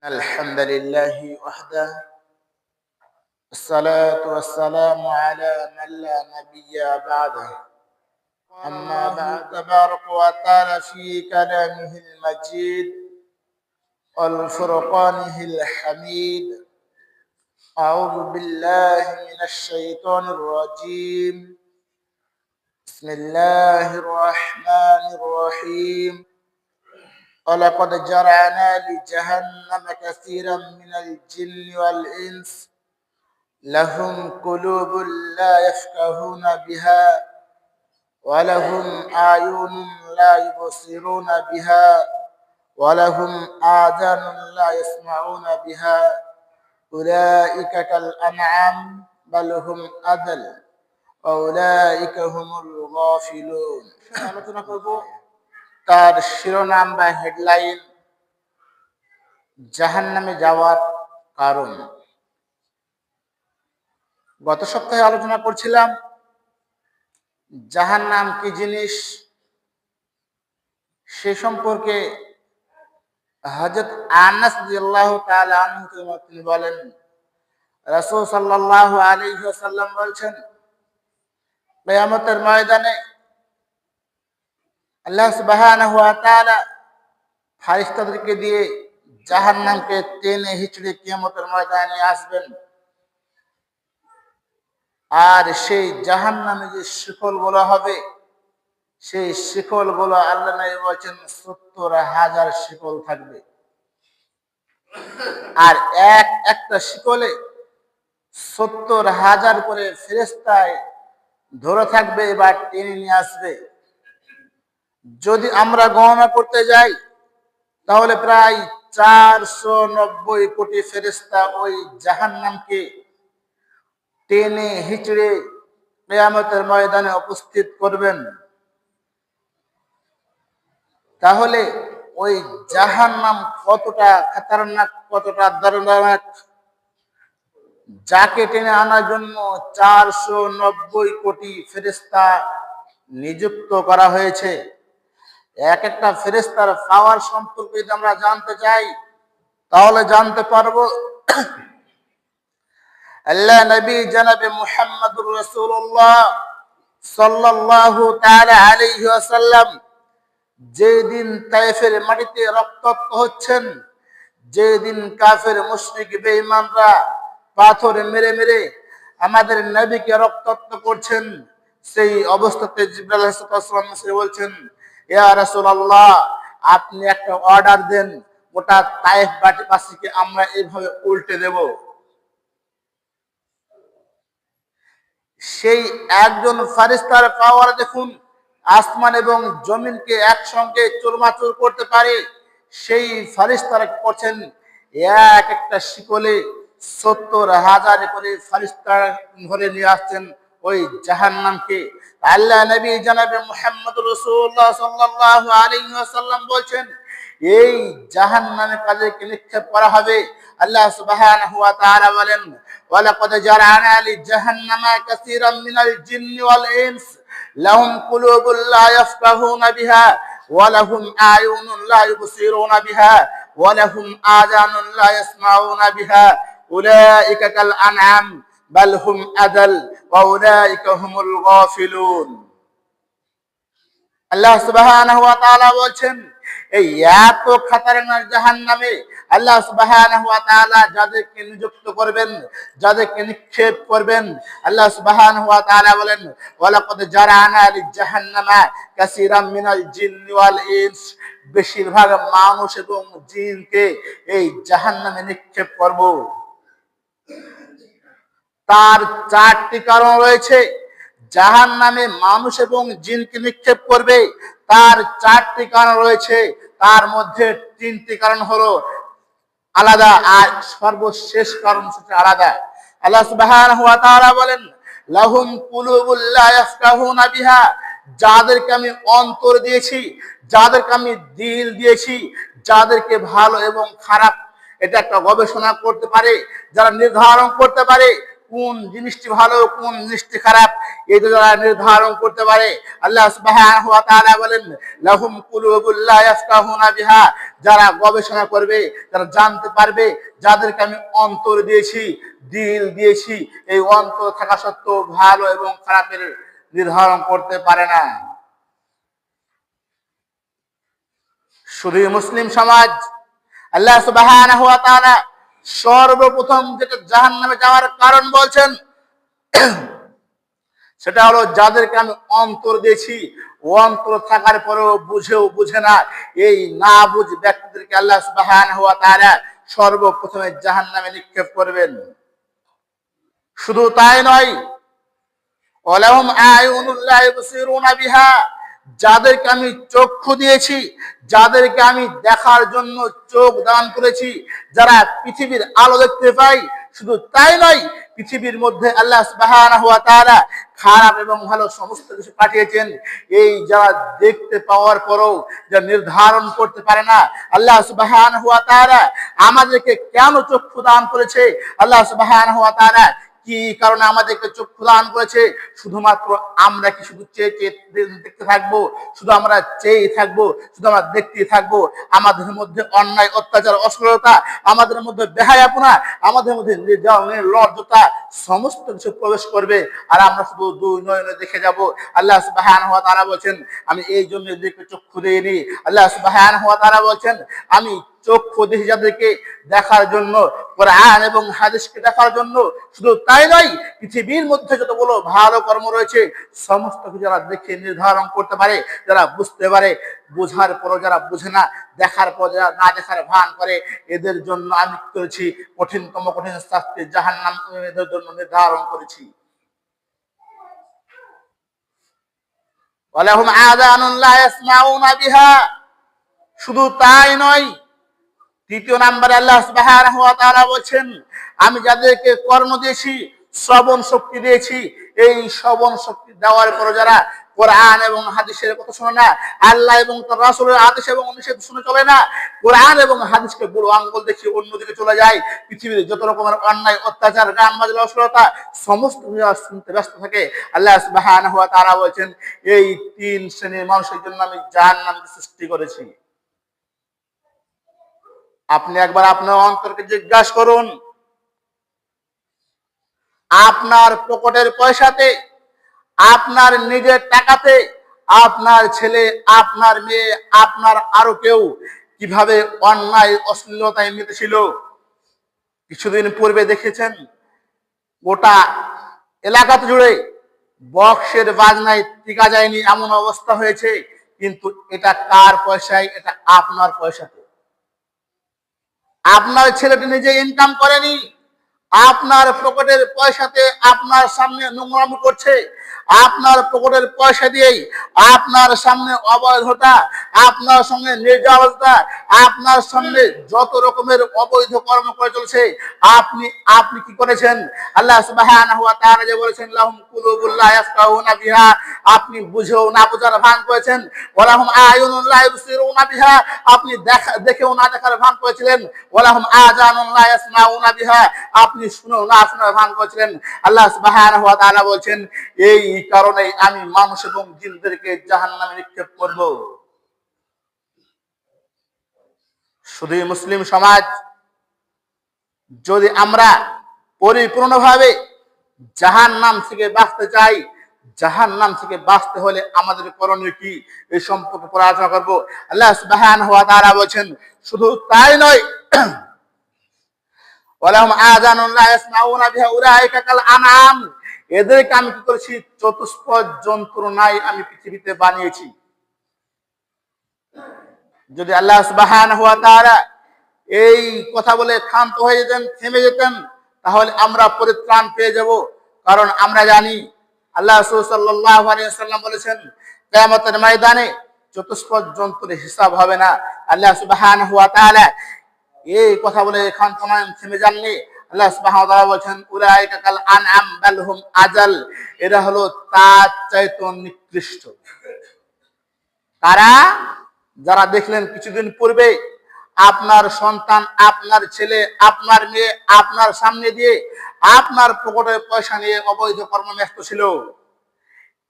الحمد لله وحده، الصلاة والسلام على من لا نبي بعده. أما بعد، تبارك وتعالى في كلامه المجيد والفرقانه الحميد. أعوذ بالله من الشيطان الرجيم. بسم الله الرحمن الرحيم. ولقد جرعنا لجهنم كثيرا من الجن والإنس لهم قلوب لا يفقهون بها ولهم أعين لا يبصرون بها ولهم آذان لا يسمعون بها أولئك كالأنعام بل هم أضل وأولئك هم الغافلون. তার শিরোনাম বা হেডলাইন জাহান্নামে যাওয়ার কারণ। গত সপ্তাহে আলোচনা করছিলাম জাহান্নাম কি জিনিস, সে সম্পর্কে হযরত আনাস রাদিয়াল্লাহু তাআলা আনহু তিনি বলেন, রাসূল সাল্লাল্লাহু আলাইহি ওয়াসাল্লাম বলেছেন, কিয়ামতের ময়দানে আল্লাহ সুবহানাহু ওয়া তাআলা ফেরেশতাদেরকে দিয়ে জাহান্নামকে টেনে হিচড়ে কিয়ামতের ময়দানে আসবেন। আর সেই জাহান্নামে যে শিকলগুলো হবে, সেই শিকলগুলো আল্লাহ নবী বলেছেন ৭০,০০০ শিকল থাকবে। আর একটা শিকলে ৭০,০০০ করে ফেরেশতায় ধরে থাকবে, এবার টেনে নিয়ে আসবে। যদি আমরা গণনা করতে যাই তাহলে প্রায় ৪৯০ কোটি ফেরেশতা ওই জাহান্নামকে টেনে হিচড়ে কিয়ামতের ময়দানে উপস্থিত করবেন। তাহলে ওই জাহান্নাম কতটা খতরনাক, কতটা দর্দনাক, যাকে টেনে আনার জন্য ৪৯০ কোটি ফেরেশতা নিযুক্ত করা হয়েছে। এক একটা ফেরেশতার পাওয়ার সম্পর্কে যদি আমরা জানতে চাই তাহলে জানতে পারবো আল্লাহ নবী জনাবে মুহাম্মদুর রাসূলুল্লাহ সাল্লাল্লাহু তাআলা আলাইহি ওয়াসাল্লাম যেদিন তায়েফের মাটিতে রক্তাক্ত হচ্ছেন, যেদিন কাফের মুশরিক বেঈমানরা পাথর মেরে মেরে আমাদের নবীকে রক্তাক্ত করছেন, সেই অবস্থাতে জিবরাইল আলাইহিস সালাম এসে বলছেন, ইয়া রাসূলুল্লাহ, আপনি একটা অর্ডার দেন, গোটা তায়েফ বাসীকে আমরা এইভাবে উল্টে দেব। সেই একজন ফেরেশতার পাওয়ার দেখুন, আসমান এবং জমিনকে একসঙ্গে চুরমাচুর করতে পারে। সেই ফেরেশতারা করছেন এক একটা শিকলে ৭০,০০০ করে ফেরেশতা ধরে নিয়ে আসছেন ওই জাহান্নামকে। আল্লাহ নবী জনাবে মুহাম্মদ রাসূলুল্লাহ সাল্লাল্লাহু আলাইহি ওয়াসাল্লাম বলেন, এই জাহান্নামে কাদেরকে নিক্ষেপ করা হবে। আল্লাহ সুবহানাহু ওয়া তাআলা বলেন, ওয়ালাকাদ জারআনা লিজাহান্নামা কাসীরাম মিনাল জিন্নি ওয়াল ইনস লাহুম কুলুবুন লা ইয়াফকাহুনা বিহা ওয়া লাহুম আয়ুনুন লা ইউবসিরুনা বিহা ওয়া লাহুম আযানুন লা ইয়াসমাউনা বিহা উলাইকা কাল আনআম বাল হুম আদাল ওয়া উলাইকা হুমুল গাফিলুন। আল্লাহ সুবহানাহু ওয়া তাআলা বলেন, এই এত খতরনাক জাহান্নামে আল্লাহ সুবহানাহু ওয়া তাআলা যাদেরকে নিযুক্ত করবেন, যাদেরকে নিক্ষেপ করবেন, আল্লাহ সুবহানাহু ওয়া তাআলা বলেন, ওয়ালাকাদ জারআনা লিজাহান্নামা কাসীরাম মিনাল জিন্নি ওয়াল ইনস, বেশিরভাগ মানুষ এবং জিনকে এই জাহান্নামে নিক্ষেপ করব। তার ৪টি কারণ রয়েছে। জাহান্নামে মানুষ এবং জিনকে নিক্ষেপ করবে, তার ৪টি কারণ রয়েছে। তার মধ্যে ৩টি কারণ হলো আলাদা, আর সর্বশেষ কারণ হচ্ছে আলাদা। আল্লাহ সুবহানাহু ওয়া তাআলা বলেন, লাহুম কুলুবুল লা ইয়াফকাহুনা বিহা, যাদেরকে আমি অন্তর দিয়েছি, যাদেরকে আমি দিল দিয়েছি, যাদেরকে ভালো এবং খারাপ এটা একটা গবেষণা করতে পারে, যারা নির্ধারণ করতে পারে কোন জিনিসটি ভালো কোন জিনিসটি খারাপ এটা যারা নির্ধারণ করতে পারে। আল্লাহ সুবহানাহু ওয়া তাআলা বলেন লাহুম কুলুবুল লা ইয়াফকাহুনা বিহা, যারা গবেষণা করবে, যারা জানতে পারবে, যাদেরকে আমি অন্তর দিয়েছি, দিল দিয়েছি, এই অন্তর থাকা সত্ত্বেও ভালো এবং খারাপের নির্ধারণ করতে পারে না। শুধু মুসলিম সমাজ, আল্লাহ সুবহানাহু ওয়া তাআলা সর্বপ্রথম যেটা জাহান্নামে যাওয়ার কারণ বলছেন সেটা হলো যাদেরকে আমি অন্তর দিয়েছি, অন্তর থাকার পরেও বুঝেও বুঝে না, এই না বুঝ ব্যক্তিদেরকে আল্লাহ সুবহানাহু ওয়া তাআলা সর্বপ্রথমে জাহান্নামে নিক্ষেপ করবেন। শুধু তাই নয়, ওয়ালাহুম আয়ুনুল লা ইবসিরুনা বিহা, যাদেরকে আমি চক্ষু দিয়েছি, যাদেরকে আমি দেখার জন্য চোখ দান করেছি, যারা পৃথিবীর আলো দেখতে পায়, শুধু তাই নয়, পৃথিবীর মধ্যে আল্লাহ সুবহানাহু ওয়া তাআলা খারাপ এবং ভালো সমস্ত কিছু পাঠিয়েছেন, এই যারা দেখতে পাওয়ার পরও যা নির্ধারণ করতে পারে না আল্লাহ সুবহানাহু ওয়া তাআলা আমাদেরকে কেন চক্ষু দান করেছে, আল্লাহ সুবহানাহু ওয়া তাআলা কি কারণে আমাদেরকে চক্ষু দান করেছে, শুধুমাত্র আমরা কি শুধু চেয়ে চেয়ে দেখতে থাকবো, শুধু আমরা চেয়ে থাকবো, শুধু আমরা দেখতেই থাকবো, আমাদের মধ্যে অন্যায় অত্যাচার অশ্লীলতা, আমাদের মধ্যে বেহায়াপনা, আমাদের মধ্যে নির্লজ্জতা সমস্ত কিছু প্রবেশ করবে আর আমরা শুধু দুই নয়নে দেখে যাব। আল্লাহ সুবহানাহু ওয়া তাআলা বলেন আমি এই জন্য এদেরকে চক্ষু দেইনি। আল্লাহ সুবহানাহু ওয়া তাআলা বলেন আমি চক্ষু দিয়েছি যাদেরকে দেখার জন্য, কোরআন এবং হাদিসকে দেখার জন্য। শুধু তাই নয়, পৃথিবীর মধ্যে যতগুলো ভালো কর্ম রয়েছে সমস্ত কিছু যারা দেখে নির্ধারণ করতে পারে, যারা বুঝতে পারে, বোঝার পরও যারা বুঝে না, দেখার পর যারা না দেখার ভান করে, এদের জন্য আমি করেছি কঠিনতম কঠিন শাস্তি জাহান্নাম এদের জন্য নির্ধারণ করেছি। ওয়ালাহুম আযানুন লা ইয়াসমাউনা বিহা, শুধু তাই নয়, তৃতীয় নম্বরে আল্লাহ সুবহানাহু ওয়া তাআলা বলেন আমি যাদেরকে কর্ণ দিয়েছি, শ্রবণ শক্তি দিয়েছি, এই শ্রবণ শক্তি দেওয়ার পর যারা কোরআন এবং হাদিসের কথা শুনে না, আল্লাহ এবং তার রাসূলের আদেশ এবং নিষেধ শুনে চলে না, কোরআন এবং হাদিসকে বুড়ো আঙ্গুল দেখিয়ে অন্যদিকে চলে যায়, পৃথিবীর যত রকমের অন্যায় অত্যাচার গান বাজনা অশ্লীলতা সমস্ত শুনতে ব্যস্ত থাকে, আল্লাহ সুবহানাহু ওয়া তাআলা বলেন এই তিন শ্রেণীর মানুষের জন্য আমি জাহান্নামকে সৃষ্টি করেছি। আপনি একবার আপনার অন্তরকে জিজ্ঞাসা করুন, আপনার পকেটের পয়সাতে, আপনার নিজের টাকাতে, আপনার ছেলে, আপনার মেয়ে, আপনার আরো কেউ কিভাবে অন্যায় অশ্লীলতায় মেতেছিল? কিছুদিন পূর্বে দেখেছেন গোটা এলাকাতে জুড়ে বক্সের বাজনায় টিকা যায়নি এমন অবস্থা হয়েছে, কিন্তু এটা কার পয়সায়? এটা আপনার পয়সাতে। আপনার ছেলেটি নিজে ইনকাম করেনি, আপনার পকেটের পয়সাতে আপনার সামনে নোংরামি করছে, আপনার পকেটের পয়সা দিয়েই আপনার সামনে অবৈধতা, আপনার সামনে নির্জালতা, আপনার সামনে যত রকমের অবৈধ কর্ম করে চলছে, আপনি আপনি কি করেছেন? আল্লাহ সুবহানাহু ওয়া তাআলা যে বলেছেন লাহুম কুলুবুল লা ইয়াফকাহুনা বিহা, আপনি বুঝেও না বুঝার ভান করেছেন। ওয়ালাহুম আয়ুনুন লা ইবসিরুনা বিহা, আপনি দেখেও না দেখার ভান করেছিলেন। ওয়ালাহুম আযানুন লা ইয়াসমাউনা বিহা, আপনি শুনেও না শোনার ভান করেছিলেন। আল্লাহ সুবহানাহু ওয়া তাআলা বলেন এই কারণে আমি মানুষ এবং জিনদেরকে জাহান্নামে নিক্ষেপ করব। শুধু মুসলিম সমাজ, যদি আমরা পরিপূর্ণভাবে জাহান্নাম থেকে বাঁচতে চাই, জাহান্নাম থেকে বাঁচতে হলে আমাদের করণীয় কি এই সম্পর্কে পরে আলোচনা করব। আল্লাহ সুবহানাহু ওয়া তাআলা বলেন শুধু তাই নয়, ওয়ালাহুম আযানুন লা ইয়াসমাউনা বিহা উলাইকা কাল আনআম, এদেরকে আমি কি করেছি? চতুষ্পদ জন্তুর নাই আমি পৃথিবীতে বানিয়েছি। যদি আল্লাহ সুবহানাহু ওয়া তাআলা এই কথা বলে ক্ষান্ত হয়ে যেতেন, থেমে যেতেন, তাহলে আমরা পরিত্রাণ পেয়ে যাব। কারণ আমরা জানি আল্লাহ রাসূল সাল্লাল্লাহু আলাইহি ওয়াসাল্লাম বলেছেন কিয়ামতের ময়দানে চতুষ্পদ জন্তুর হিসাব হবে না। আল্লাহ সুবহানাহু ওয়া তাআলা এই কথা বলে ক্ষান্ত নন, থেমে যাননি। আল্লাহ সুবহানাহু ওয়া তাআলা বলেন উলাইকা কাল আনআম বাল হুম আযাল, এরা হলো তার চাইতে নিকৃষ্ট। তারা যারা দেখলেন কিছুদিন পূর্বে আপনার সন্তান, আপনার ছেলে, আপনার মেয়ে আপনার সামনে দিয়ে আপনার পকেটের পয়সা নিয়ে অবৈধ কর্মব্যস্ত ছিল।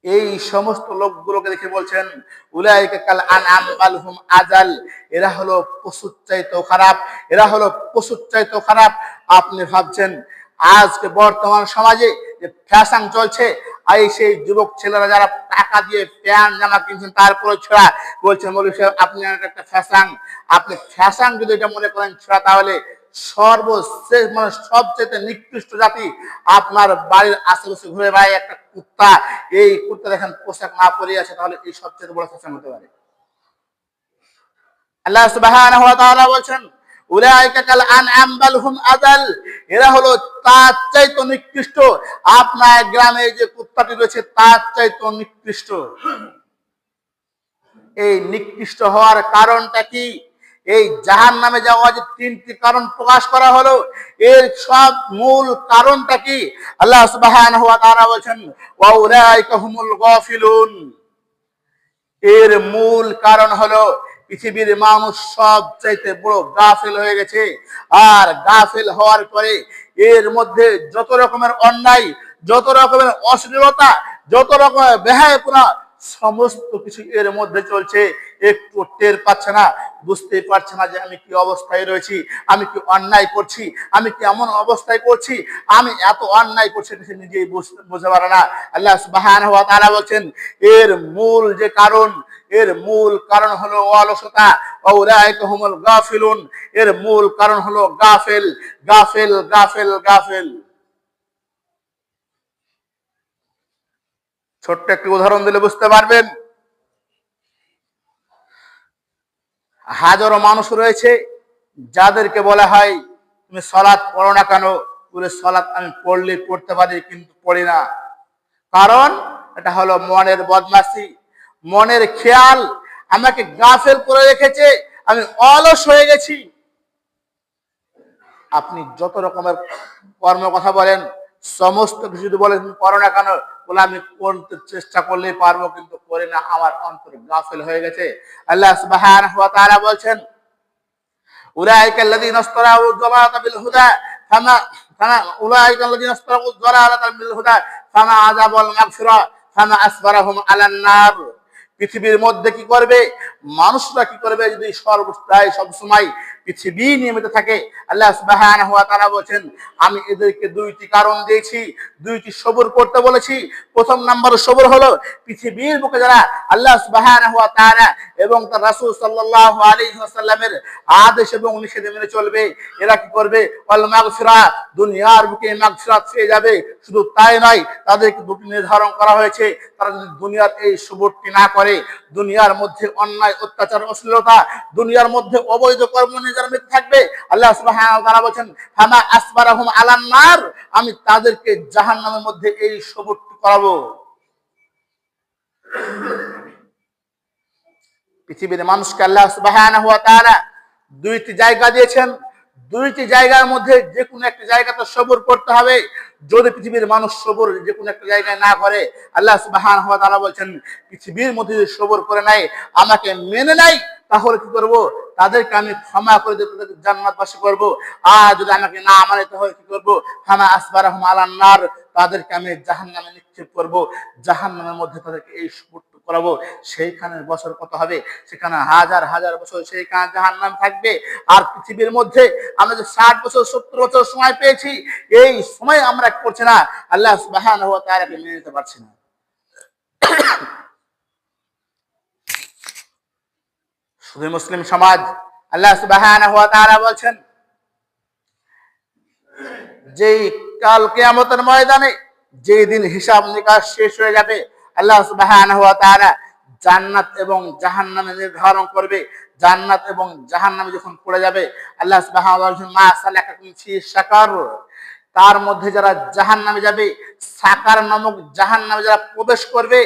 এই সমস্ত লোকগুলোকে দেখে বলছেন উলাইকা কাল আনআম বাল হুম আযাল, এরা হলো পশুর চাইতেও খারাপ, এরা হলো পশুর চাইতেও খারাপ। আপনি ভাবছেন আজকে বর্তমান সমাজে যে ফ্যাশন চলছে, এই সেই যুবক ছেলেরা যারা টাকা দিয়ে প্যান্ট জামা কিনছেন তারপরে ছোড়া বলছেন মৌলভী সাহেব আপনি একটা ফ্যাশন, আপনি ফ্যাশন যদি এটা মনে করেন ছোড়া, তাহলে সর্বশেষ মানে সবচেয়ে নিকৃষ্ট জাতি আপনার বাড়ির আশেপাশে ঘুরে বেড়ায় একটা কুত্তা, এই কুত্তা দেখেন পোশাক না পরে আছে, তাহলে এই সবচেয়ে বড় ফ্যাশন হতে পারে। আল্লাহ সুবহানাহু ওয়া তাআলা বলেন উলাইকা কাল আনআম বাল হুম আযাল, এরা হলো তার চাইতে নিকৃষ্ট। আপনার গ্রামে যে কুত্তাটি রয়েছে তার চাইতে নিকৃষ্ট। এই নিকৃষ্ট হওয়ার কারণটা কি? এই জাহান্নামে যাওয়ার যে তিনটি কারণ প্রকাশ করা হলো, এর সব মূল কারণটা কি? আল্লাহ সুবহানাহু ওয়া তাআলা বলেন ওয়া উলাইকা হুমুল গাফিলুন, এর মূল কারণ হলো পৃথিবীর মানুষ সব চাইতে বড় গাফিল হয়ে গেছে। আর গাফিল হওয়ার পরে এর মধ্যে যত রকমের অন্যায়, যত রকমের অশ্লীলতা, যত রকমের বেহায়াপনা সমস্ত কিছু এর মধ্যে চলছে। একটু টের পাচ্ছে না, বুঝতে পারছে না যে আমি কি অবস্থায় রয়েছি, আমি কি অন্যায় করছি, আমি কি এমন অবস্থায় করছি, আমি এত অন্যায় করছি সে নিজেই বুঝতে পারে না। আল্লাহ সুবহানাহু ওয়া তাআলা বলছেন এর মূল যে কারণ, এর মূল কারণ হলো অলসতা। উলাইকা হুমুল গাফিলুন, এর মূল কারণ হলো গাফেল, গাফেল, গাফেল, গাফেল। ছোট্ট একটি উদাহরণ দিলে বুঝতে পারবেন। হাজারো মানুষ রয়েছে যাদেরকে বলা হয় তুমি সালাত পড়ো না কেন, বলে সালাত আমি পড়তে পারি কিন্তু পড়ি না। কারণ এটা হলো মনের বদমাশি, মনের খেয়াল আমাকে গাফেল করে রেখেছে, আমি অলস হয়ে গেছি। আপনি যত রকমের কর্ম কথা বলেন, সমস্ত কিছু যদি বলেন করো না কেন, বলে আমি করতে চেষ্টা করলেই পারবো কিন্তু করি না, আমার অন্তর গাফেল হয়ে গেছে। আল্লাহ সুবহানাহু ওয়া তাআলা বলছেন উলাইকা আল্লাযীনা ইশতারাউ আয-যালালাতা বিল হুদা ফামা উলাইকা আল্লাযীনা ইশতারাউ আয-যালালাতা বিল হুদা ফামা আযাবুল মাগফিরা ফামা আসবারাহুম আলান নার। পৃথিবীর মধ্যে কি করবে মানুষরা, কি করবে যদি সর্বদাই সবসময় পৃথিবী নিয়মিত থাকে? আল্লাহ সুবহানাহু ওয়া তাআলা বলেন আমি এদেরকে দুইটি কারণ দিয়েছি, দুইটি সবর করতে বলেছি। প্রথম নাম্বার সবর হলো পৃথিবীর বুকে যারা আল্লাহ সুবহানাহু ওয়া তাআলা এবং তার রাসূল সাল্লাল্লাহু আলাইহি ওয়াসাল্লামের আদেশ এবং নিষেধ মেনে চলবে, এরা কি করবে ওয়াল মাগফিরা, দুনিয়ার বুকে মাগফিরাত পেয়ে যাবে। শুধু তাই নয়, তাদেরকে দুটি নির্ধারণ করা হয়েছে, তারা যদি দুনিয়ার এই সবরটি না করে, দুনিয়ার মধ্যে অন্যায় অত্যাচার অশ্লীলতা, দুনিয়ার মধ্যে অবৈধ কর্ম নির্যাতন থাকবে, আল্লাহ সুবহানাহু ওয়া তাআলা বলেন ফামা আসবারাহুম আলান নার, আমি তাদেরকে জাহান্নামের মধ্যে এই সবরটি করাবো। পৃথিবীর মানুষকে আল্লাহ সুবহানাহু ওয়া তাআলা দুইটি জায়গা দিয়েছেন, দুইটি জায়গার মধ্যে যে কোনো একটা জায়গাতে সবর করতে হবে। যদি পৃথিবীর মানুষ সবর যে কোনো একটা জায়গায় না করে, আল্লাহ সুবহানাহু ওয়া তাআলা বলেন পৃথিবীর মধ্যে যদি সবর করে নাই, আমাকে মেনে নাই, তাহলে কি করব? তাদেরকে আমি ক্ষমা করে দিয়ে তাদেরকে জান্নাতবাসী করব। আর যদি আমাকে না মানে তাহলে কি করব? ফামা আসবারাহুম আলান নার, তাদেরকে আমি জাহান্নামে নিক্ষেপ করব, জাহান্নামের মধ্যে তাদেরকে এই সবর করাবো। সেইখানে বছর কত হবে? সেখানে হাজার হাজার বছর সেইখানে জাহান্নাম থাকবে। আর পৃথিবীর মধ্যে আমরা যে 60 বছর 70 বছর সময় পেয়েছি, এই সময় আমরা করছি না, আল্লাহ সুবহানাহু ওয়া তাআলাকে মেনে নিতে পারছি না। শুধু মুসলিম সমাজ, আল্লাহ সুবহানাহু ওয়া তাআলা বলেন যেই কাল কিয়ামতের ময়দানে যেই দিন হিসাব নিকাশ শেষ হয়ে যাবে, আল্লাহ সুবহানাহু ওয়া তাআলা জান্নাত এবং জাহান্নামে নির্ধারণ করবে। জান্নাত এবং জাহান্নামে যখন পড়ে যাবে, আল্লাহ সুবহানাহু ওয়া তাআলা বলেন মা সালাকাকুম ফি সাকার, তার মধ্যে যারা জাহান্নামে যাবে, সাকার নামক জাহান্নামে যারা প্রবেশ করবে,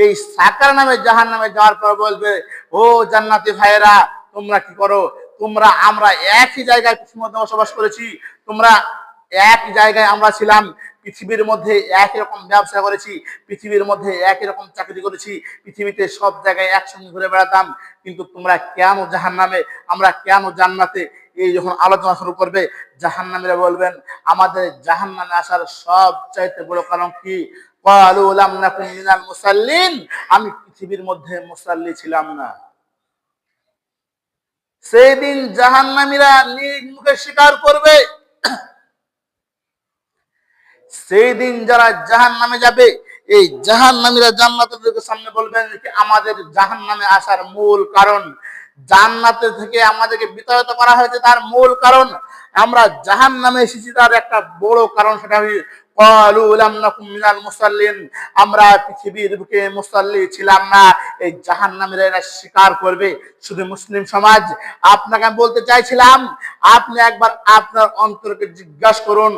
এই সাকার নামে জাহান্নামে যাওয়ার পর বলবে ও জান্নাতি ভাইয়েরা তোমরা কি করো? তোমরা আমরা একই জায়গায় পৃথিবীর মধ্যে বসবাস করেছি, তোমরা এক জায়গায় আমরা ছিলাম, পৃথিবীর মধ্যে একই রকম ব্যবসা করেছি, পৃথিবীর মধ্যে একই রকম চাকরি করেছি, পৃথিবীতে সব জায়গায় একসঙ্গে ঘুরে বেড়াতাম, কিন্তু তোমরা কেন জাহান্নামে, আমরা কেন জান্নাতে? এই যখন আলোচনা শুরু করবে, জাহান্নামীরা বলবেন আমাদের জাহান্নামে আসার সবচাইতে বড় কারণ কি? ক্বালু লাম নাকুম মিনাল মুসাল্লিন, আমি পৃথিবীর মধ্যে মুসাল্লি ছিলাম না। সেই দিন জাহান্নামীরা নিজ মুখে স্বীকার করবে। সেই দিন যারা জাহান্নামে যাবে, এই জাহান্নামীরা জান্নাতের সামনে বলবেন যে আমাদের জাহান্নামে আসার মূল কারণ, জান্নাতে থেকে আমাদেরকে বিতাড়িত করা হয়েছে তার মূল কারণ, আমরা জাহান্নামে এসেছি তার একটা বড় কারণ, সেটা হচ্ছে ক্বালু লাম নাকুম মিনাল মুসাল্লিন, আমরা পৃথিবীর বুকে মুসাল্লি ছিলাম না। এই জাহান্নামীরা এরা স্বীকার করবে। শুধু মুসলিম সমাজ, আপনাকে আমি বলতে চাইছিলাম, আপনি একবার আপনার অন্তরকে জিজ্ঞাসা করুন,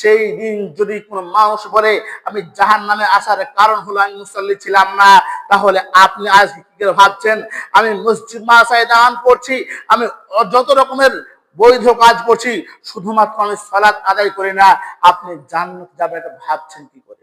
সেই দিন যদি কোনো মানুষ বলে আমি জাহান্নামে আসার কারণ হলো আমি মুসাল্লি ছিলাম না, তাহলে আপনি আজ কি করে ভাবছেন? আমি মসজিদ মাদ্রাসায় দান করছি, আমি যত রকমের বৈধ কাজ করছি, শুধুমাত্র আমি সালাত আদায় করি না, আপনি জান্নাতে যাবেন এটা ভাবছেন কি করে?